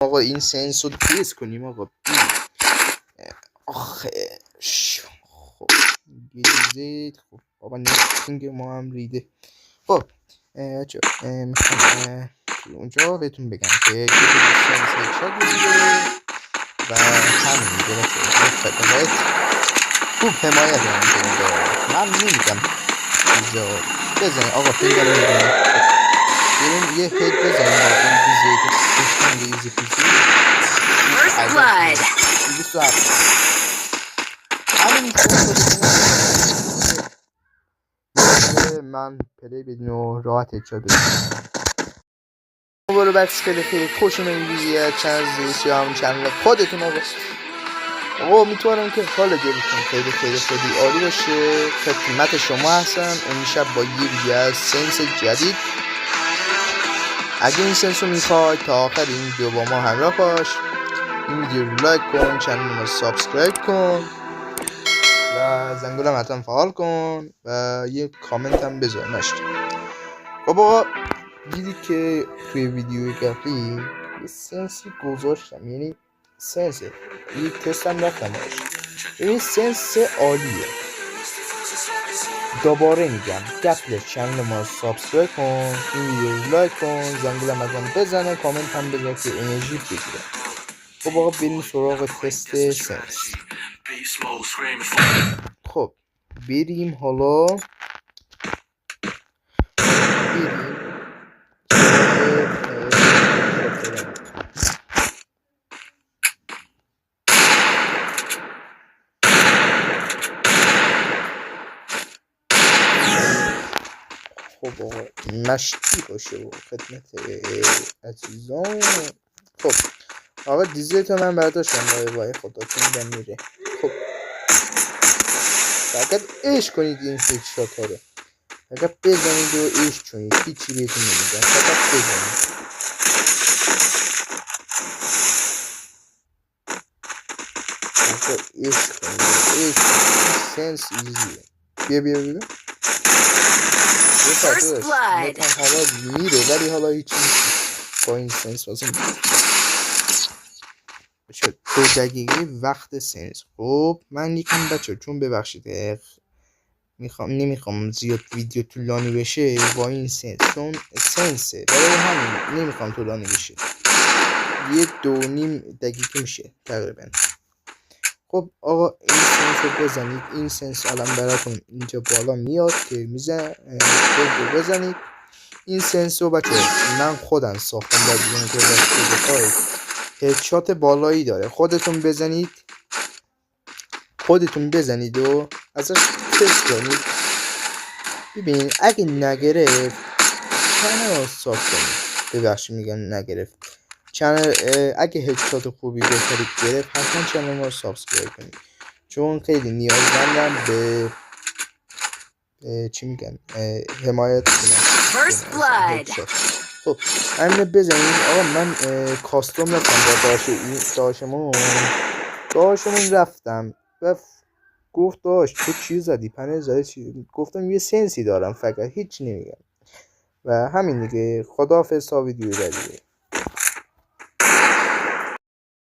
آقا این سنس رو تیز کنیم آقا. آخه خب گیزید. خب بابا نتینگ ما هم ریده. خب میخوام اونجا بهتون بگم که سنس هدشات میده و همین دیگه فقط خوب حمایت میکنه. من نمیگم چیزا بزنید آقا فیلم رو میدونم. بریم یه هد بزنیم با این دیزی که کشتنگ ایزی پیزی First blood. 27 همین من پلی بدون راحت هدشات بزنم. برو بس خیلی خوشون میگیه چند زیشی هم چند خودتون آقا میتونم که حال دلتون خیلی عالی باشه. خدمت شما هستم امشب با یه ویدیو از سنس جدید. اگه این سنس رو میخوای تا آخر این ویدیو با ما همراه باش. این ویدیو رو لایک کن، چنل رو سابسکرایب کن و زنگوله هم حتما فعال کن و یه کامنت هم بذار نشد. خب آقا دیدی که توی ویدیوی قبلی یه سنسی گذاشتم، یعنی سنس یه تست هم رفتم باش. این سنس عالیه. دوباره میگم قبل چنل ما سابسکرایب کن، این ویدیو رو لایک کن، زنگوله هم بزنه، کامنت هم بذار که انرژی بگیره. خب آقا بریم سراغ تست سنس. خب بریم حالا خب آقا مشتی باشه و خدمت عزیزان. خب آقا دیزیت من برداشتم وای خداتون بمیره. خب فقط عشق کنید این هدشات ها رو، فقط بزنید و عشق کنید، هیچی بهتون نمیگم، فقط بزنید. فقط عشق کنید، عشق سنس ایزیه. بیا First blood. حالا میره ولی حالا هیچی نیست با این سنس واسه بچه 2 دقیقه وقت سنس. خب من یکم بچه چون ببخشید نمیخوام زیاد ویدیو طولانی بشه با این سنس، چون سنسه برای همین نمیخوام طولانی بشه، 1.5 دقیقه میشه تقریبا. خب آقا این سنس رو بزنید. این سنس الان براتون اینجا بالا میاد که میزن بزنید. این سنس رو بچه من خودم ساختم در بیان که بخواید هدشات بالایی داره. خودتون بزنید و ازش تست کنید. ببین اگه نگرفت چنل رو ساب کنید. ببخشید میگم نگرفت چنل، اگه هدشات خوبی بهتری گرفت حتما چنل ما رو سابسکرایب کنید، چون خیلی نیازمندم به چی میگن حمایت کنم. خب همینه بزنید. آقا من کاستوم رفتم با داشمون رفتم و گفت داش تو چی زدی پنل زدی چی؟ گفتم یه سنسی دارم فقط هیچ نمیگم و همین دیگه. خداحافظ تا ویدیو بعدی.